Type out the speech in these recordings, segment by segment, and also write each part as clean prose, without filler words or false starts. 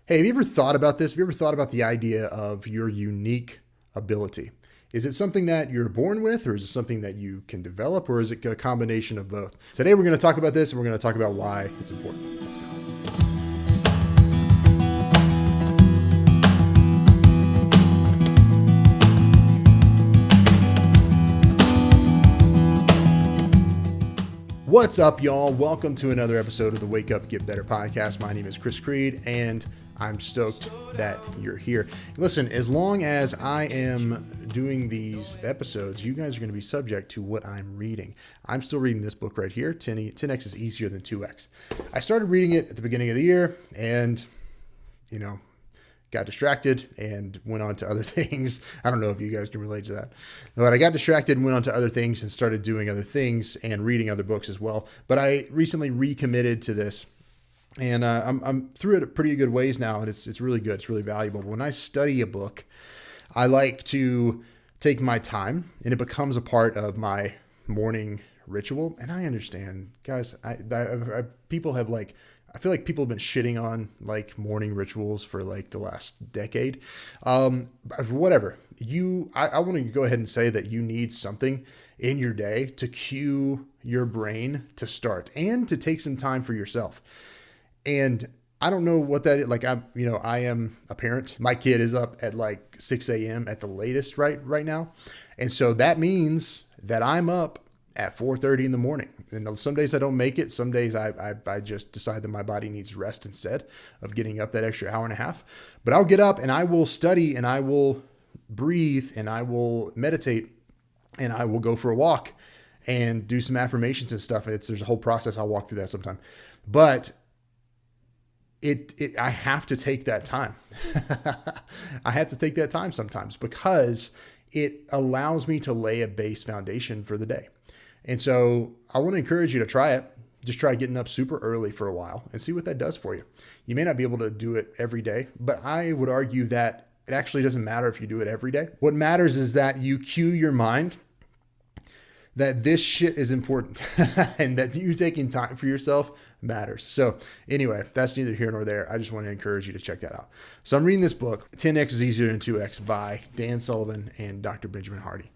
Hey, have you ever thought about this? Have you ever thought about the idea of your unique ability? Is it something that you're born with, or is it something that you can develop, or is it a combination of both? Today, we're going to talk about this, and we're going to talk about why it's important. Let's go. What's up, y'all? Welcome to another episode of the Wake Up, Get Better podcast. My name is Chris Creed, and I'm stoked that you're here. Listen, as long as I am doing these episodes, you guys are going to be subject to what I'm reading. I'm still reading this book right here, 10X is Easier Than 2X. I started reading it at the beginning of the year, and, got distracted and went on to other things. I don't know if you guys can relate to that, but I got distracted and went on to other things and started doing other things and reading other books as well. But I recently recommitted to this, and I'm through it a pretty good ways now, and it's really good. It's really valuable. When I study a book, I like to take my time, and it becomes a part of my morning ritual. And I understand, guys, people have I feel like people have been shitting on morning rituals for the last decade. Whatever. I want to go ahead and say that you need something in your day to cue your brain to start and to take some time for yourself. And I don't know what that is. I am a parent. My kid is up at 6 a.m. at the latest right now. And so that means that I'm up at 4:30 in the morning. And some days I don't make it. Some days I just decide that my body needs rest instead of getting up that extra hour and a half. But I'll get up and I will study and I will breathe and I will meditate and I will go for a walk and do some affirmations and stuff. There's a whole process. I'll walk through that sometime. But I have to take that time. I have to take that time sometimes because it allows me to lay a base foundation for the day. And so I want to encourage you to try it. Just try getting up super early for a while and see what that does for you. You may not be able to do it every day, but I would argue that it actually doesn't matter if you do it every day. What matters is that you cue your mind that this shit is important and that you taking time for yourself matters. So anyway, that's neither here nor there. I just want to encourage you to check that out. So I'm reading this book, 10X is Easier Than 2X by Dan Sullivan and Dr. Benjamin Hardy.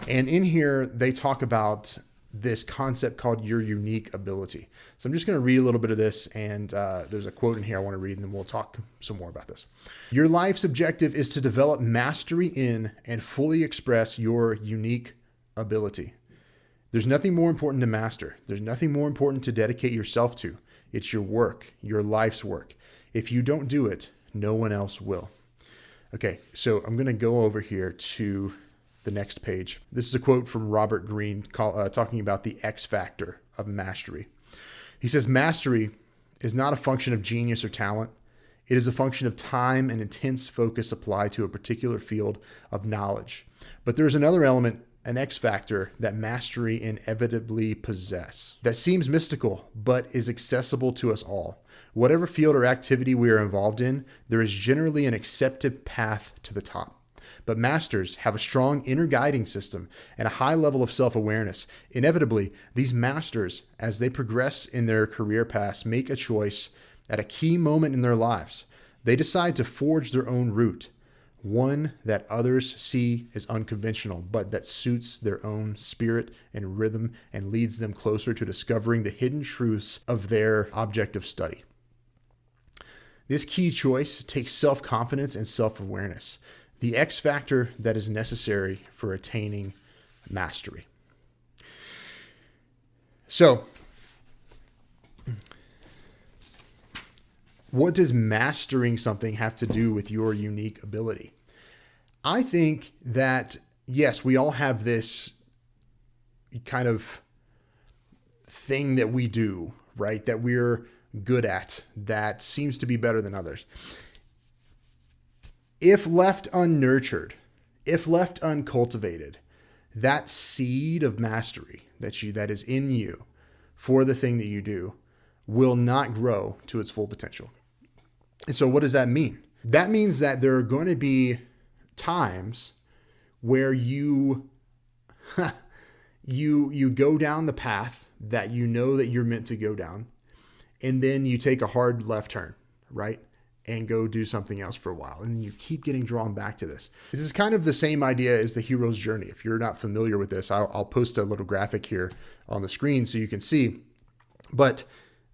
And in here, they talk about this concept called your unique ability. So I'm just going to read a little bit of this, and there's a quote in here I want to read, and then we'll talk some more about this. Your life's objective is to develop mastery in and fully express your unique ability. There's nothing more important to master. There's nothing more important to dedicate yourself to. It's your work, your life's work. If you don't do it, no one else will. Okay, so I'm going to go over here to the next page. This is a quote from Robert Greene talking about the X factor of mastery. He says, mastery is not a function of genius or talent. It is a function of time and intense focus applied to a particular field of knowledge. But there is another element, an X factor, that mastery inevitably possess, that seems mystical, but is accessible to us all. Whatever field or activity we are involved in, there is generally an accepted path to the top. But masters have a strong inner guiding system and a high level of self-awareness. Inevitably, these masters, as they progress in their career paths, make a choice at a key moment in their lives. They decide to forge their own route, one that others see as unconventional, but that suits their own spirit and rhythm and leads them closer to discovering the hidden truths of their object of study. This key choice takes self-confidence and self-awareness, the X factor that is necessary for attaining mastery. So, what does mastering something have to do with your unique ability? I think that, yes, we all have this kind of thing that we do, right? That we're good at, that seems to be better than others. If left unnurtured, if left uncultivated, that seed of mastery that is in you for the thing that you do will not grow to its full potential. And so what does that mean? That means that there are going to be times where you go down the path that you know that you're meant to go down, and then you take a hard left turn, right? and go do something else for a while. And then you keep getting drawn back to this. This is kind of the same idea as the hero's journey. If you're not familiar with this, I'll post a little graphic here on the screen so you can see. But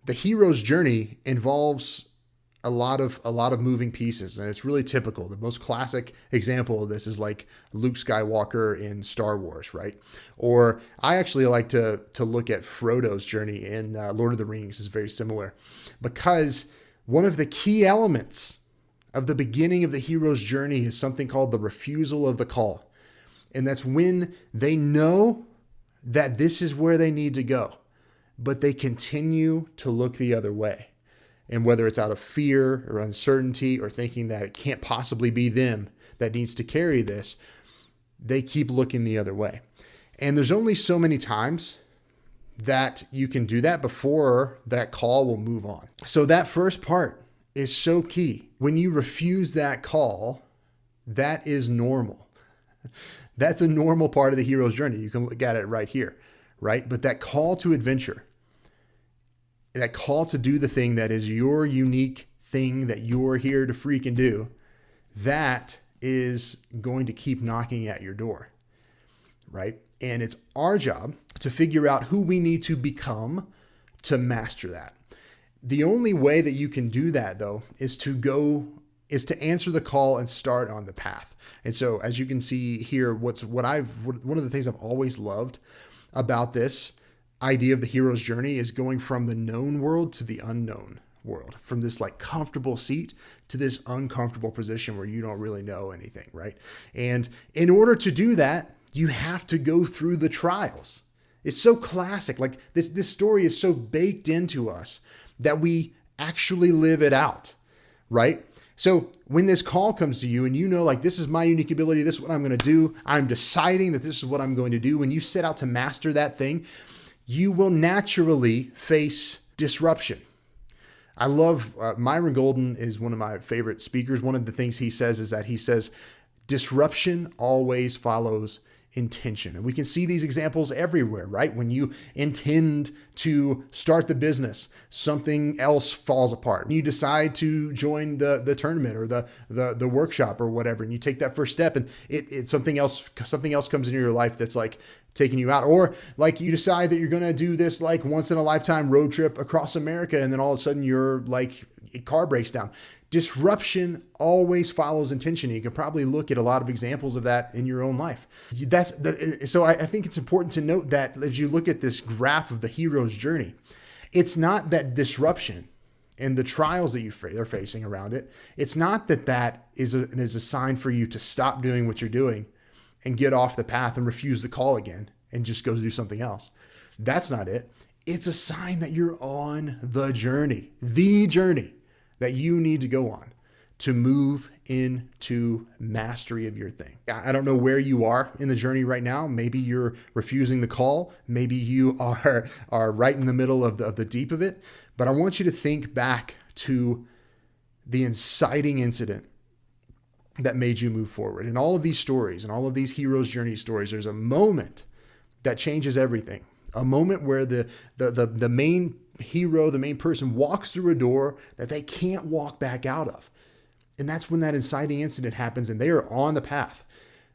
the hero's journey involves a lot of moving pieces, and it's really typical. The most classic example of this is like Luke Skywalker in Star Wars, right? Or I actually like to look at Frodo's journey in Lord of the Rings is very similar, because one of the key elements of the beginning of the hero's journey is something called the refusal of the call. And that's when they know that this is where they need to go, but they continue to look the other way. And whether it's out of fear or uncertainty or thinking that it can't possibly be them that needs to carry this, they keep looking the other way. And there's only so many times that you can do that before that call will move on. So that first part is so key. When you refuse that call, that is normal. That's a normal part of the hero's journey. You can look at it right here, right? But that call to adventure, that call to do the thing that is your unique thing that you're here to freaking do, that is going to keep knocking at your door, right? And it's our job to figure out who we need to become to master that. The only way that you can do that, though, is to answer the call and start on the path. And so, as you can see here, one of the things I've always loved about this idea of the hero's journey is going from the known world to the unknown world, from this like comfortable seat to this uncomfortable position where you don't really know anything, right? And in order to do that, you have to go through the trials. It's so classic. Like this story is so baked into us that we actually live it out, right? So when this call comes to you and you know, like, this is my unique ability, this is what I'm going to do, I'm deciding that this is what I'm going to do. When you set out to master that thing, you will naturally face disruption. I love Myron Golden is one of my favorite speakers. One of the things he says is that he says, disruption always follows intention. And we can see these examples everywhere, right? When you intend to start the business, something else falls apart. You decide to join the tournament or the workshop or whatever, and you take that first step, and it something else comes into your life that's like taking you out. Or like you decide that you're going to do this like once in a lifetime road trip across America, and then all of a sudden your car breaks down. Disruption always follows intention. You can probably look at a lot of examples of that in your own life. So I think it's important to note that as you look at this graph of the hero's journey, it's not that disruption and the trials that they're facing around it, it's not that is a sign for you to stop doing what you're doing and get off the path and refuse the call again and just go do something else. That's not it. It's a sign that you're on the journey that you need to go on to move into mastery of your thing. I don't know where you are in the journey right now. Maybe you're refusing the call. Maybe you are right in the middle of the deep of it. But I want you to think back to the inciting incident that made you move forward. In all of these stories and all of these hero's journey stories, there's a moment that changes everything. A moment where the main hero, the main person, walks through a door that they can't walk back out of. And that's when that inciting incident happens and they are on the path.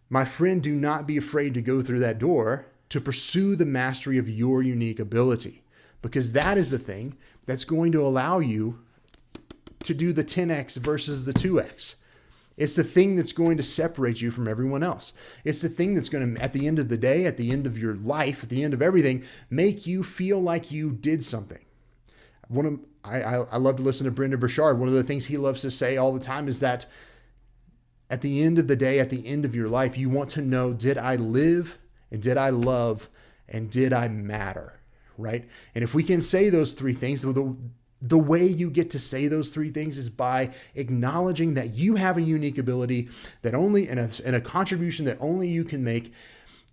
My friend, do not be afraid to go through that door to pursue the mastery of your unique ability, because that is the thing that's going to allow you to do the 10x versus the 2x. It's the thing that's going to separate you from everyone else. It's the thing that's going to, at the end of the day, at the end of your life, at the end of everything, make you feel like you did something. I love to listen to Brendan Burchard. One of the things he loves to say all the time is that at the end of the day, at the end of your life, you want to know, did I live and did I love and did I matter, right? And if we can say those three things, the way you get to say those three things is by acknowledging that you have a unique ability that only, and a contribution that only you can make.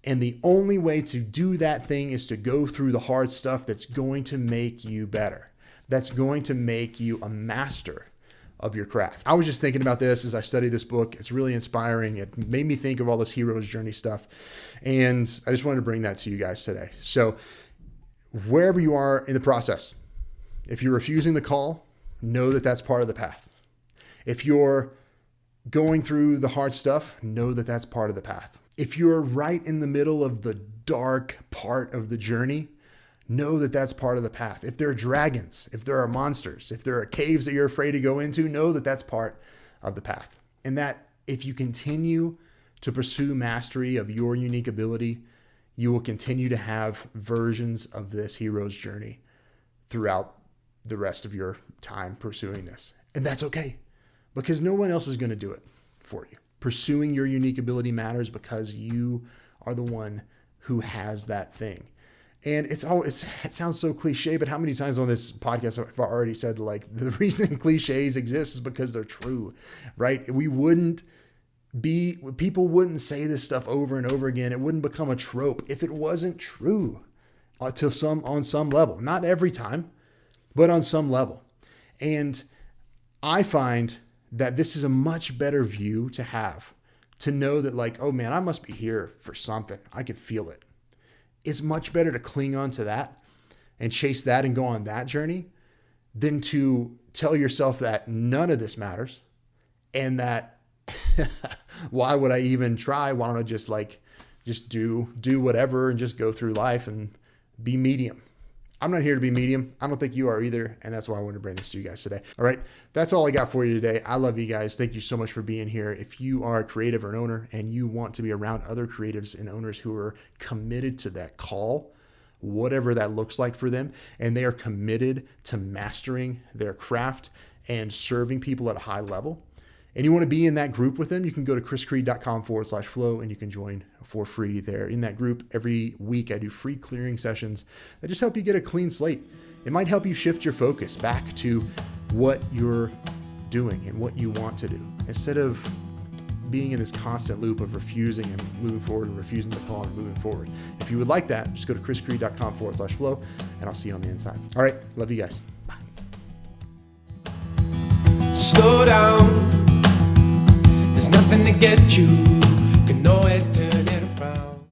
And the only way to do that thing is to go through the hard stuff that's going to make you better. That's going to make you a master of your craft. I was just thinking about this as I studied this book. It's really inspiring. It made me think of all this hero's journey stuff. And I just wanted to bring that to you guys today. So wherever you are in the process, if you're refusing the call, know that that's part of the path. If you're going through the hard stuff, know that that's part of the path. If you're right in the middle of the dark part of the journey, know that that's part of the path. If there are dragons, if there are monsters, if there are caves that you're afraid to go into, know that that's part of the path. And that if you continue to pursue mastery of your unique ability, you will continue to have versions of this hero's journey throughout the rest of your time pursuing this. And that's okay, because no one else is going to do it for you. Pursuing your unique ability matters because you are the one who has that thing. And it sounds so cliche, but how many times on this podcast have I already said, like, the reason cliches exist is because they're true, right? People wouldn't say this stuff over and over again. It wouldn't become a trope if it wasn't true on some level. Not every time, but on some level. And I find that this is a much better view to have, to know that, like, oh man, I must be here for something. I can feel it. It's much better to cling on to that and chase that and go on that journey than to tell yourself that none of this matters and that why would I even try? Why don't I just do whatever and just go through life and be medium? I'm not here to be medium. I don't think you are either. And that's why I wanted to bring this to you guys today. All right. That's all I got for you today. I love you guys. Thank you so much for being here. If you are a creative or an owner and you want to be around other creatives and owners who are committed to that call, whatever that looks like for them, and they are committed to mastering their craft and serving people at a high level, and you want to be in that group with them, you can go to chriscreed.com/flow and you can join for free there. In that group, every week I do free clearing sessions that just help you get a clean slate. It might help you shift your focus back to what you're doing and what you want to do, instead of being in this constant loop of refusing and moving forward and refusing the call and moving forward. If you would like that, just go to chriscreed.com/flow and I'll see you on the inside. All right. Love you guys. Bye. Slow down. There's nothing to get you